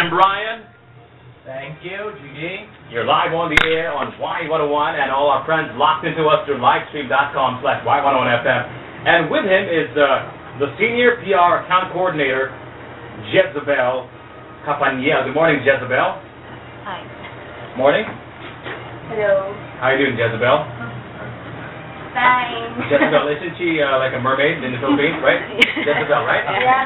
Welcome, Bryan. Thank you, Jiggy. You're live on the air on Y101, and all our friends locked into us through livestream.com/Y101FM. And with him is the Senior PR Account Coordinator, Jezebel Capaniel. Good morning, Jezebel. Hi. Morning. Hello. How are you doing, Jezebel? Fine. Jezebel, isn't she like a mermaid in the Philippines, right? Jezebel, right? Yeah.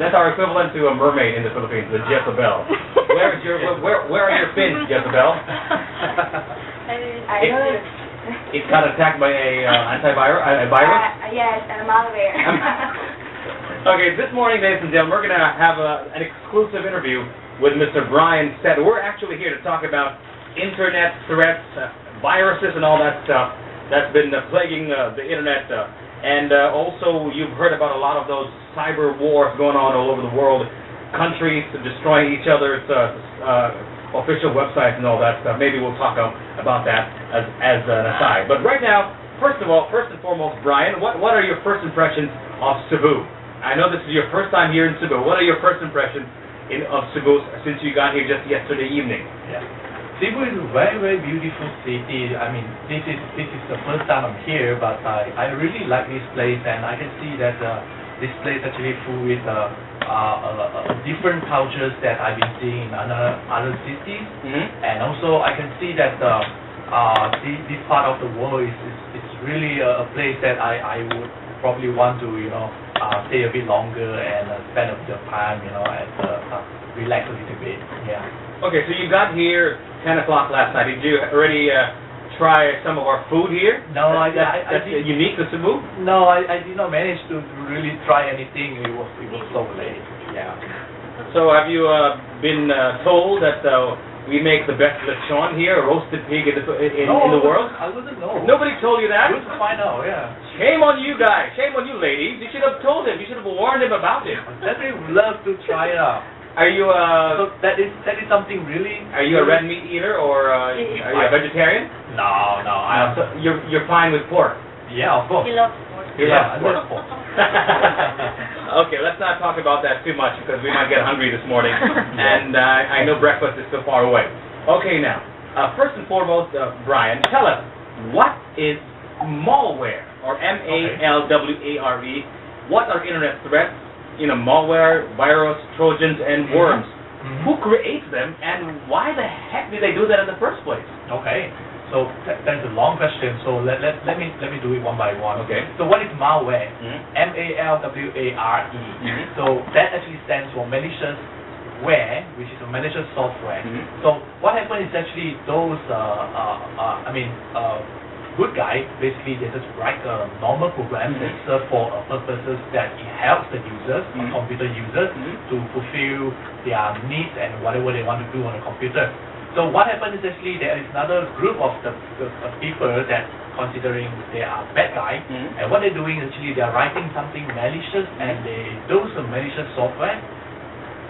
That's our equivalent to a mermaid in the Philippines, the Jezebel. Where are your fins, Jezebel? I don't. It got attacked by a virus? Yes, I'm malware. Okay, this morning, ladies and gentlemen, we're going to have an exclusive interview with Mr. Bryan Sat. We're actually here to talk about internet threats, viruses, and all that stuff that's been plaguing the internet. And also, you've heard about a lot of those cyber wars going on all over the world, countries destroying each other's official websites and all that stuff. Maybe we'll talk about that as an aside. But right now, first and foremost, Bryan, what are your first impressions of Cebu? I know this is your first time here in Cebu. What are your first impressions of Cebu since you got here just yesterday evening? Yeah. Cebu is a very, very beautiful city. I mean, this is the first time I'm here, but I really like this place, and I can see that this place actually full with different cultures that I've been seeing in other cities, and also I can see that this part of the world is really a place that I would probably want to stay a bit longer and spend a bit of time and relax a little bit. Yeah. Okay, so you got here 10 o'clock last night. Did you already try some of our food here? No, that's unique to Cebu? No, I did not manage to really try anything. It was so late. Yeah. So have you been told that we make the best lechon here, roasted pig in the world? I wouldn't know. Nobody told you that? Good to find out, yeah. Shame on you guys. Shame on you ladies. You should have told him. You should have warned him about it. Definitely would love to try it out. Are you so that is something really? Are you a red meat eater or are you a vegetarian? No. So you're fine with pork? Yeah, of course. He loves pork. He loves pork. pork. Okay, let's not talk about that too much because we might get hungry this morning, and I know breakfast is still far away. Okay, now first and foremost, Bryan, tell us what is malware or malware? What are internet threats? Malware, virus, Trojans, and worms. Who creates them, and why the heck did they do that in the first place? Okay, so that's a long question. So let me do it one by one. Okay. So what is malware? malware. So that actually stands for malicious ware, which is a malicious software. So what happens is actually those good guy, basically they just write a normal program that serves for purposes that it helps the users, computer users, to fulfill their needs and whatever they want to do on the computer. So what happens is actually there is another group of the people that considering they are bad guy, and what they're doing is actually they're writing something malicious, and those malicious software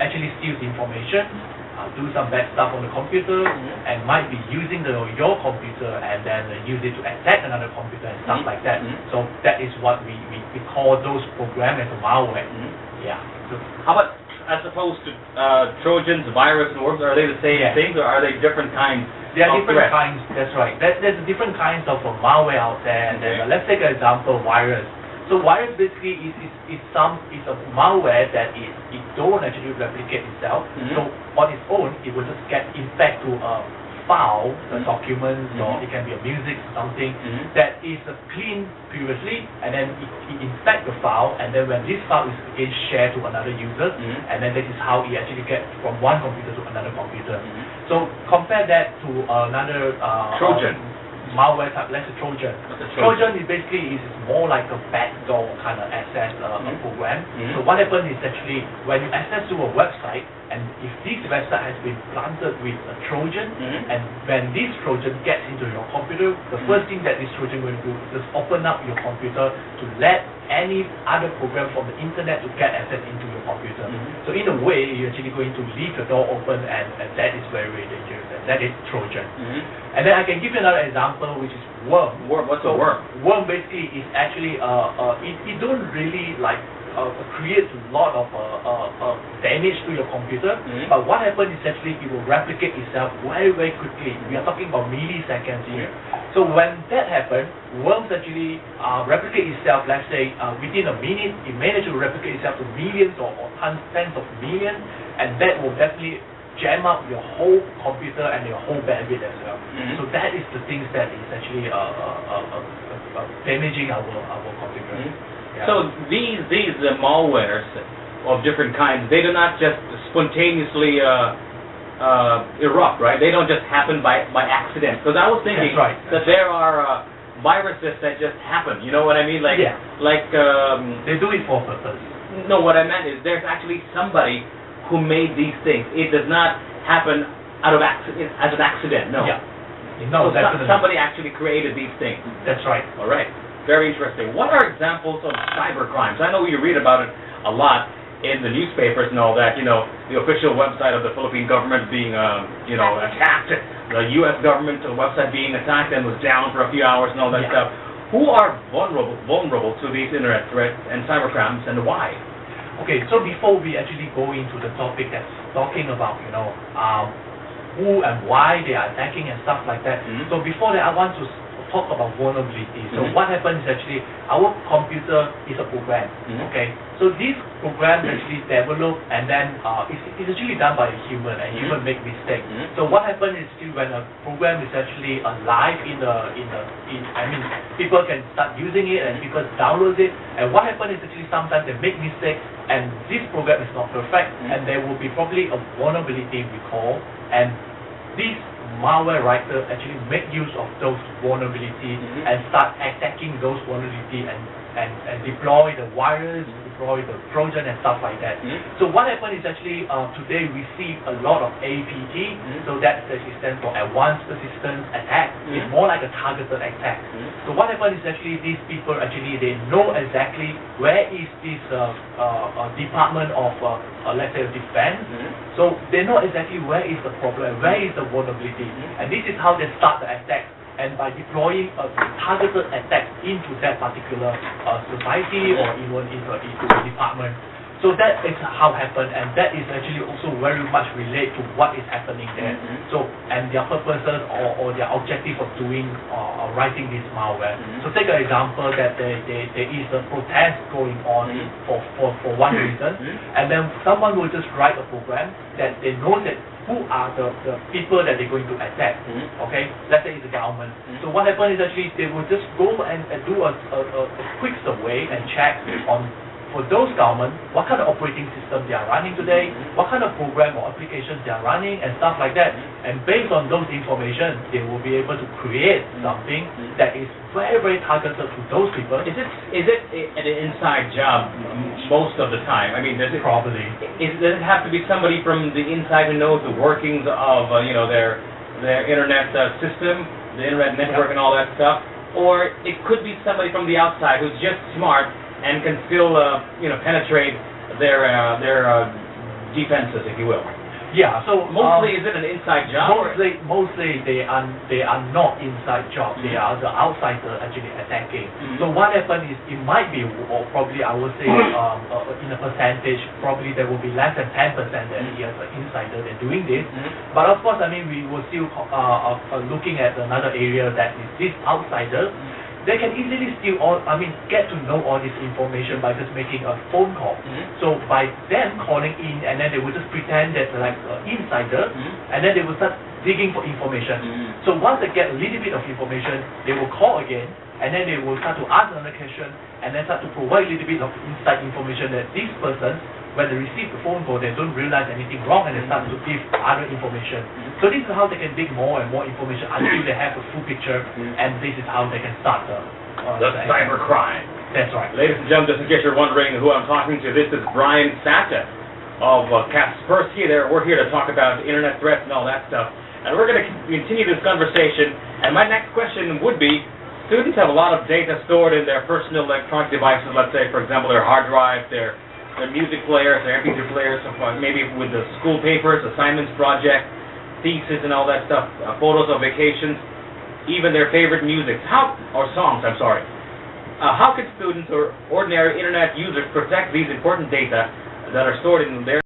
actually steals information, do some bad stuff on the computer, and might be using your computer and then use it to attack another computer and stuff like that. So that is what we call those programs as a malware. Yeah. So how about as opposed to Trojans, virus, and worms? Are they the same things, or are they different kinds? There are different kinds. That's right. There's different kinds of malware out there. And then, let's take an example, virus. So virus basically is a malware that it don't actually replicate itself. So on its own, it will just get infect to a file, a document, or it can be a music or something that is clean previously, and then it infect the file, and then when this file is again shared to another user, and then this is how it actually gets from one computer to another computer. So compare that to another Trojan. Malware type, let's say Trojan. Trojan is basically more like a backdoor kind of access program. So what happens is actually when you access to a website, and if this website has been planted with a Trojan, and when this Trojan gets into your computer, the first thing that this Trojan will do is just open up your computer to let any other program from the internet to get access into your computer. So in a way, you're actually going to leave the door open, and that is very, very dangerous. And that is Trojan. And then I can give you another example, which is worm. Worm. What's a worm? Worm basically is actually it don't really like creates a lot of damage to your computer. But what happens is actually it will replicate itself very, very quickly. We are talking about milliseconds here. So when that happens, worms actually replicate itself, let's say within a minute, it manages to replicate itself to millions or tens of millions, and that will definitely jam up your whole computer and your whole bandwidth as well. So that is the things that is actually damaging our computer. So these malwares of different kinds, they do not just spontaneously erupt, right? They don't just happen by accident. Because I was thinking that there are viruses that just happen. You know what I mean? Like they do it for purpose. No, what I meant is there's actually somebody who made these things. It does not happen out of accident, as an accident. No. Yeah. No, so somebody actually created these things. That's right. All right. Very interesting. What are examples of cyber crimes? I know you read about it a lot in the newspapers and all that. You know, the official website of the Philippine government being, attacked. The U.S. government website being attacked and was down for a few hours and all that stuff. Who are vulnerable to these internet threats and cyber crimes, and why? Okay, so before we actually go into the topic that's talking about, who and why they are attacking and stuff like that. So before that, I want to talk about vulnerability. So what happens is actually our computer is a program. Okay, so this program actually developed and then it's actually done by a human, and human make mistakes. So what happens is actually when a program is actually alive people can start using it and people download it, and what happens is actually sometimes they make mistakes and this program is not perfect, and there will be probably a vulnerability we call, and this malware writer actually make use of those vulnerabilities and start attacking those vulnerabilities and deploy the virus, deploy the Trojan and stuff like that. So what happens is actually today we see a lot of APT, so that actually stands for Advanced Persistent Attack. It's more like a targeted attack. So what happens is actually these people actually they know exactly where is this department of let's say defense. So they know exactly where is the problem, where is the vulnerability, and this is how they start the attack. And by deploying a targeted attack into that particular society or even into a department. So that is how it happened, and that is actually also very much related to what is happening there. So, and their purposes or their objective of doing writing this malware. So take an example that there is a protest going on for one reason, and then someone will just write a program that they know that who are the people that they're going to attack. Okay, let's say it's the government. So what happens is actually they will just go and do a quick survey and check on for those government, what kind of operating system they are running today, what kind of program or applications they are running and stuff like that. And based on those information, they will be able to create something that is very, very targeted to those people. Is it an inside job most of the time? I mean, does it probably does it have to be somebody from the inside who knows the workings of their internet system, the internet network and all that stuff, or it could be somebody from the outside who's just smart and can still, penetrate their defenses, if you will. Yeah. So mostly, is it an inside job? Mostly they are not inside job. They are the outsider actually attacking. So what happens is it might be, or probably I would say, in a percentage, probably there will be less than 10% that he is an insider that doing this. But of course, I mean, we will still looking at another area that is this outsider. They can easily get to know all this information by just making a phone call. So by them calling in, and then they will just pretend that they're like an insider, and then they will start digging for information. So once they get a little bit of information, they will call again, and then they will start to ask another question, and then start to provide a little bit of inside information that this person, when they receive the phone call, they don't realize anything wrong, and they start to give other information. So this is how they can dig more and more information until they have a full picture, and this is how they can start the cyber crime. That's right. Ladies and gentlemen, just in case you're wondering who I'm talking to, this is Bryan Sat of Kaspersky. We're here to talk about internet threats and all that stuff. And we're going to continue this conversation. And my next question would be, students have a lot of data stored in their personal electronic devices, let's say, for example, their hard drive, their music players, their MP3 players, maybe with the school papers, assignments, project, thesis and all that photos of vacations, even their favorite songs, How can students or ordinary internet users protect these important data that are stored in their